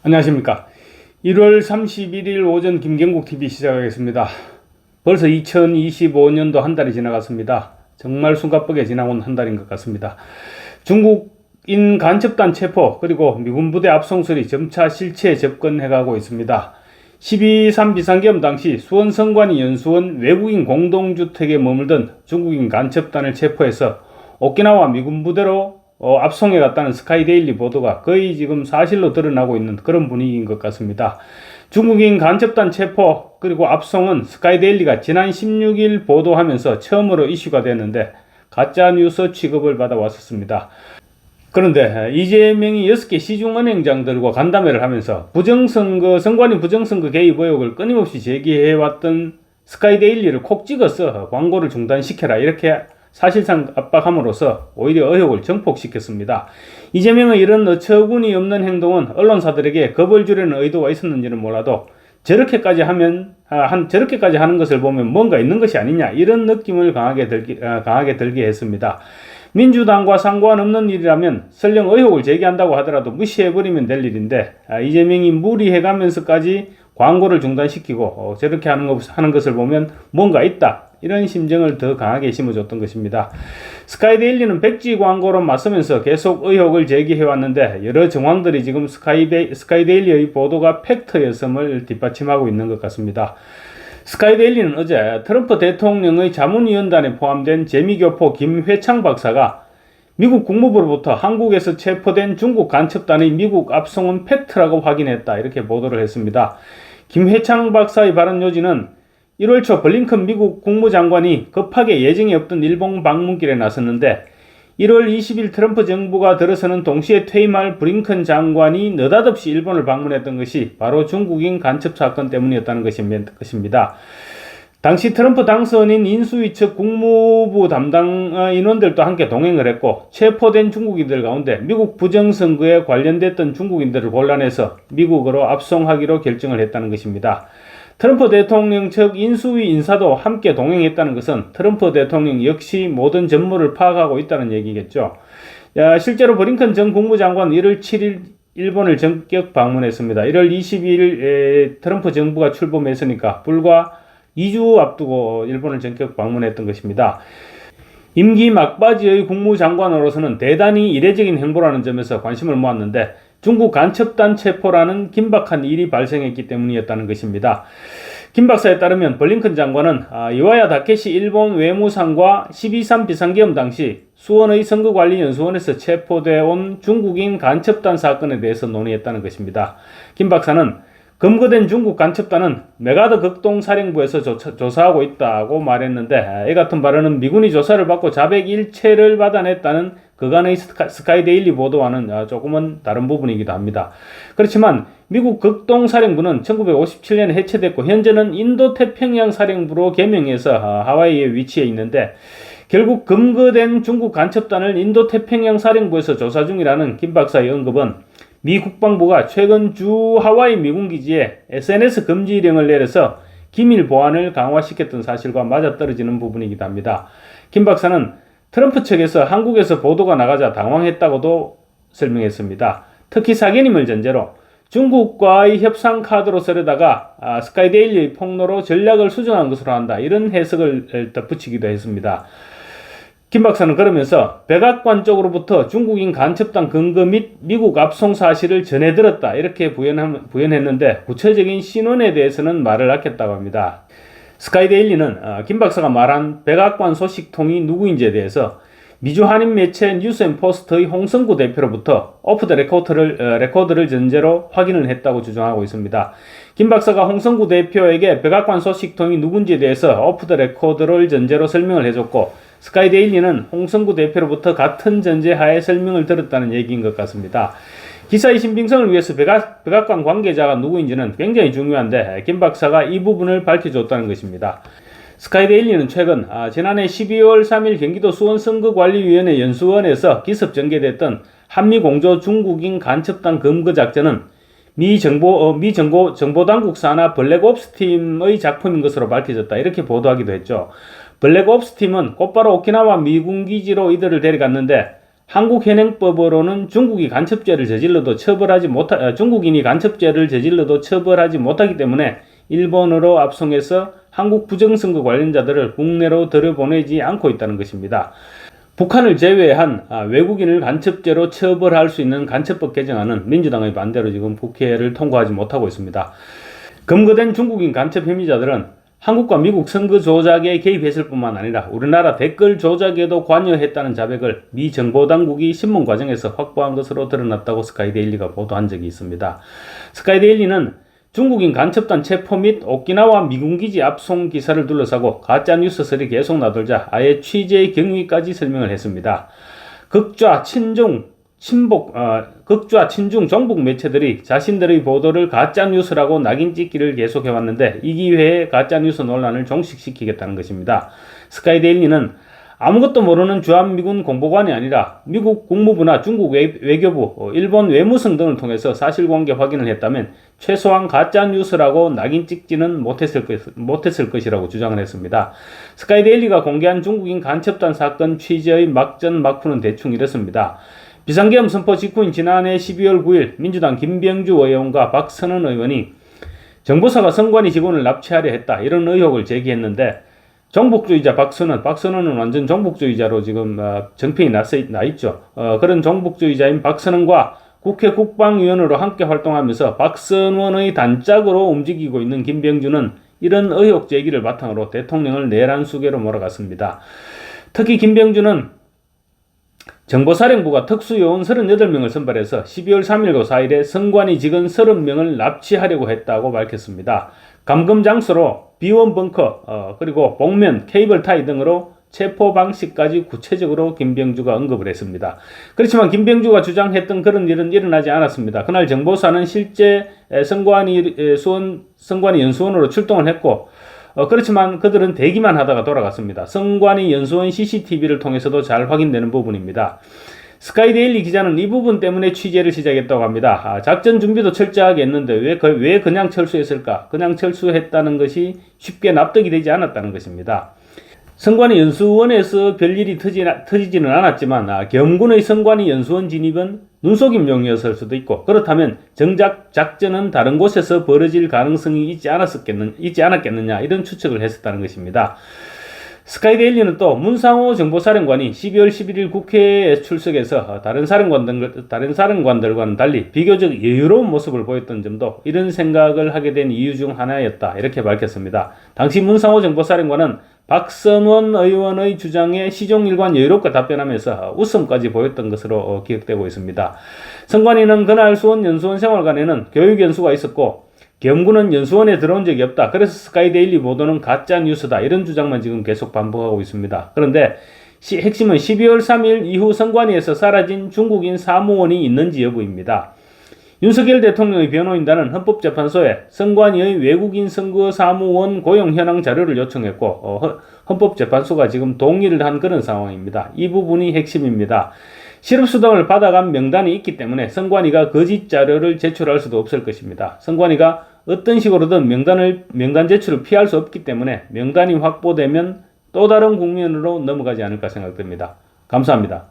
안녕하십니까. 1월 31일 오전 김경국TV 시작하겠습니다. 벌써 2025년도 한 달이 지나갔습니다. 정말 숨가쁘게 지나온 한 달인 것 같습니다. 중국인 간첩단 체포 그리고 미군 부대 압송설이 점차 실체에 접근해가고 있습니다. 12.3 비상계엄 당시 수원 성관이 연수원 외국인 공동주택에 머물던 중국인 간첩단을 체포해서 오키나와 미군 부대로 압송해 갔다는 스카이데일리 보도가 거의 지금 사실로 드러나고 있는 그런 분위기인 것 같습니다. 중국인 간첩단 체포 그리고 압송은 스카이데일리가 지난 16일 보도하면서 처음으로 이슈가 됐는데 가짜뉴스 취급을 받아왔었습니다. 그런데 이재명이 6개 시중은행장들과 간담회를 하면서 성관이 부정선거 개입 의혹을 끊임없이 제기해왔던 스카이데일리를 콕 찍어서 광고를 중단시켜라 이렇게 사실상 압박함으로써 오히려 의혹을 증폭시켰습니다. 이재명의 이런 어처구니 없는 행동은 언론사들에게 겁을 주려는 의도가 있었는지는 몰라도 저렇게까지 하는 것을 보면 뭔가 있는 것이 아니냐 이런 느낌을 강하게 들게 했습니다. 민주당과 상관없는 일이라면 설령 의혹을 제기한다고 하더라도 무시해버리면 될 일인데 이재명이 무리해가면서까지 광고를 중단시키고 저렇게 하는 것을 보면 뭔가 있다 이런 심정을 더 강하게 심어줬던 것입니다. 스카이데일리는 백지 광고로 맞서면서 계속 의혹을 제기해왔는데 여러 정황들이 지금 스카이데일리의 보도가 팩트였음을 뒷받침하고 있는 것 같습니다. 스카이데일리는 어제 트럼프 대통령의 자문위원단에 포함된 재미교포 김회창 박사가 미국 국무부로부터 한국에서 체포된 중국 간첩단의 미국 압송은 팩트라고 확인했다 이렇게 보도를 했습니다. 김회창 박사의 발언 요지는 1월 초 블링컨 미국 국무장관이 급하게 예정이 없던 일본 방문길에 나섰는데 1월 20일 트럼프 정부가 들어서는 동시에 퇴임할 블링컨 장관이 느닷없이 일본을 방문했던 것이 바로 중국인 간첩 사건 때문이었다는 것입니다. 당시 트럼프 당선인 인수위 측 국무부 담당 인원들도 함께 동행을 했고 체포된 중국인들 가운데 미국 부정선거에 관련됐던 중국인들을 골라내서 미국으로 압송하기로 결정을 했다는 것입니다. 트럼프 대통령 측 인수위 인사도 함께 동행했다는 것은 트럼프 대통령 역시 모든 전모를 파악하고 있다는 얘기겠죠. 실제로 블링컨 전 국무장관 1월 7일 일본을 전격 방문했습니다. 1월 22일 트럼프 정부가 출범했으니까 불과 2주 앞두고 일본을 전격 방문했던 것입니다. 임기 막바지의 국무장관으로서는 대단히 이례적인 행보라는 점에서 관심을 모았는데 중국 간첩단 체포라는 긴박한 일이 발생했기 때문이었다는 것입니다. 김 박사에 따르면 블링컨 장관은 이와야 다케시 일본 외무상과 12.3 비상계엄 당시 수원의 선거관리연수원에서 체포되어 온 중국인 간첩단 사건에 대해서 논의했다는 것입니다. 김 박사는 검거된 중국 간첩단은 메가더 극동사령부에서 조사하고 있다고 말했는데 이 같은 발언은 미군이 조사를 받고 자백 일체를 받아냈다는 그간의 스카이데일리 보도와는 조금은 다른 부분이기도 합니다. 그렇지만 미국 극동사령부는 1957년에 해체됐고 현재는 인도태평양 사령부로 개명해서 하와이에 위치해 있는데 결국 검거된 중국 간첩단을 인도태평양 사령부에서 조사 중이라는 김 박사의 언급은 미 국방부가 최근 주 하와이 미군기지에 SNS 금지령을 내려서 기밀 보안을 강화시켰던 사실과 맞아떨어지는 부분이기도 합니다. 김 박사는 트럼프 측에서 한국에서 보도가 나가자 당황했다고도 설명했습니다. 특히 사견임을 전제로 중국과의 협상 카드로 쓰려다가 스카이데일리의 폭로로 전략을 수정한 것으로 한다 이런 해석을 덧붙이기도 했습니다. 김 박사는 그러면서 백악관 쪽으로부터 중국인 간첩단 근거 및 미국 압송 사실을 전해들었다 이렇게 부연했는데 구체적인 신원에 대해서는 말을 아꼈다고 합니다. 스카이데일리는 김 박사가 말한 백악관 소식통이 누구인지에 대해서 미주 한인 매체 뉴스앤포스트의 홍성구 대표로부터 오프 더 레코드를 전제로 확인을 했다고 주장하고 있습니다. 김 박사가 홍성구 대표에게 백악관 소식통이 누군지에 대해서 오프 더 레코드를 전제로 설명을 해줬고 스카이데일리는 홍성구 대표로부터 같은 전제하에 설명을 들었다는 얘기인 것 같습니다. 기사의 신빙성을 위해서 백악관 관계자가 누구인지는 굉장히 중요한데 김 박사가 이 부분을 밝혀줬다는 것입니다. 스카이데일리는 최근 지난해 12월 3일 경기도 수원 선거관리위원회 연수원에서 기습 전개됐던 한미공조 중국인 간첩단 검거 작전은 미 정보당국 산하 블랙옵스팀의 작품인 것으로 밝혀졌다 이렇게 보도하기도 했죠. 블랙옵스팀은 곧바로 오키나와 미군기지로 이들을 데려갔는데 한국현행법으로는 중국인이 간첩죄를 저질러도 처벌하지 못하기 때문에 일본으로 압송해서 한국 부정선거 관련자들을 국내로 들여보내지 않고 있다는 것입니다. 북한을 제외한 외국인을 간첩죄로 처벌할 수 있는 간첩법 개정안은 민주당의 반대로 지금 국회를 통과하지 못하고 있습니다. 검거된 중국인 간첩 혐의자들은 한국과 미국 선거 조작에 개입했을 뿐만 아니라 우리나라 댓글 조작에도 관여했다는 자백을 미 정보당국이 신문 과정에서 확보한 것으로 드러났다고 스카이데일리가 보도한 적이 있습니다. 스카이데일리는 중국인 간첩단 체포 및 오키나와 미군기지 압송 기사를 둘러싸고 가짜뉴스설이 계속 나돌자 아예 취재 경위까지 설명을 했습니다. 극좌 친중 정북 매체들이 자신들의 보도를 가짜뉴스라고 낙인찍기를 계속해왔는데 이 기회에 가짜뉴스 논란을 종식시키겠다는 것입니다. 스카이데일리는 아무것도 모르는 주한미군 공보관이 아니라 미국 국무부나 중국 외교부, 일본 외무성 등을 통해서 사실관계 확인을 했다면 최소한 가짜뉴스라고 낙인 찍지는 못했을 것이라고 주장을 했습니다. 스카이데일리가 공개한 중국인 간첩단 사건 취재의 막전 막푸는 대충 이렇습니다. 비상계엄 선포 직후인 지난해 12월 9일 민주당 김병주 의원과 박선원 의원이 정보사가 선관위 직원을 납치하려 했다, 이런 의혹을 제기했는데 정복주의자 박선원은 완전 정복주의자로 지금 정평이 나 있죠. 그런 정복주의자인 박선원과 국회 국방위원으로 함께 활동하면서 박선원의 단짝으로 움직이고 있는 김병주는 이런 의혹 제기를 바탕으로 대통령을 내란 수계로 몰아갔습니다. 특히 김병주는 정보사령부가 특수요원 38명을 선발해서 12월 3일과 4일에 선관위 직원 30명을 납치하려고 했다고 밝혔습니다. 감금 장소로 비원 벙커, 그리고 복면, 케이블 타이 등으로 체포 방식까지 구체적으로 김병주가 언급을 했습니다. 그렇지만 김병주가 주장했던 그런 일은 일어나지 않았습니다. 그날 정보사는 실제 선관위 연수원으로 출동을 했고, 그렇지만 그들은 대기만 하다가 돌아갔습니다. 선관위 연수원 CCTV를 통해서도 잘 확인되는 부분입니다. 스카이데일리 기자는 이 부분 때문에 취재를 시작했다고 합니다. 작전 준비도 철저하게 했는데 왜 그냥 철수했을까? 그냥 철수했다는 것이 쉽게 납득이 되지 않았다는 것입니다. 선관위 연수원에서 별일이 터지지는 않았지만 겸군의 선관위 연수원 진입은 눈속임용이었을 수도 있고, 그렇다면 정작 작전은 다른 곳에서 벌어질 가능성이 있지 않았겠느냐, 이런 추측을 했었다는 것입니다. 스카이데일리는 또 문상호 정보사령관이 12월 11일 국회에 출석해서 다른 사령관들과는 달리 비교적 여유로운 모습을 보였던 점도 이런 생각을 하게 된 이유 중 하나였다, 이렇게 밝혔습니다. 당시 문상호 정보사령관은 박선원 의원의 주장에 시종일관 여유롭게 답변하면서 웃음까지 보였던 것으로 기억되고 있습니다. 선관위는 그날 수원 연수원 생활관에는 교육연수가 있었고 겸군은 연수원에 들어온 적이 없다, 그래서 스카이데일리 보도는 가짜뉴스다, 이런 주장만 지금 계속 반복하고 있습니다. 그런데 핵심은 12월 3일 이후 선관위에서 사라진 중국인 사무원이 있는지 여부입니다. 윤석열 대통령의 변호인단은 헌법재판소에 선관위의 외국인 선거사무원 고용 현황 자료를 요청했고 헌법재판소가 지금 동의를 한 그런 상황입니다. 이 부분이 핵심입니다. 실업수당을 받아간 명단이 있기 때문에 선관위가 거짓 자료를 제출할 수도 없을 것입니다. 선관위가 어떤 식으로든 명단 제출을 피할 수 없기 때문에 명단이 확보되면 또 다른 국면으로 넘어가지 않을까 생각됩니다. 감사합니다.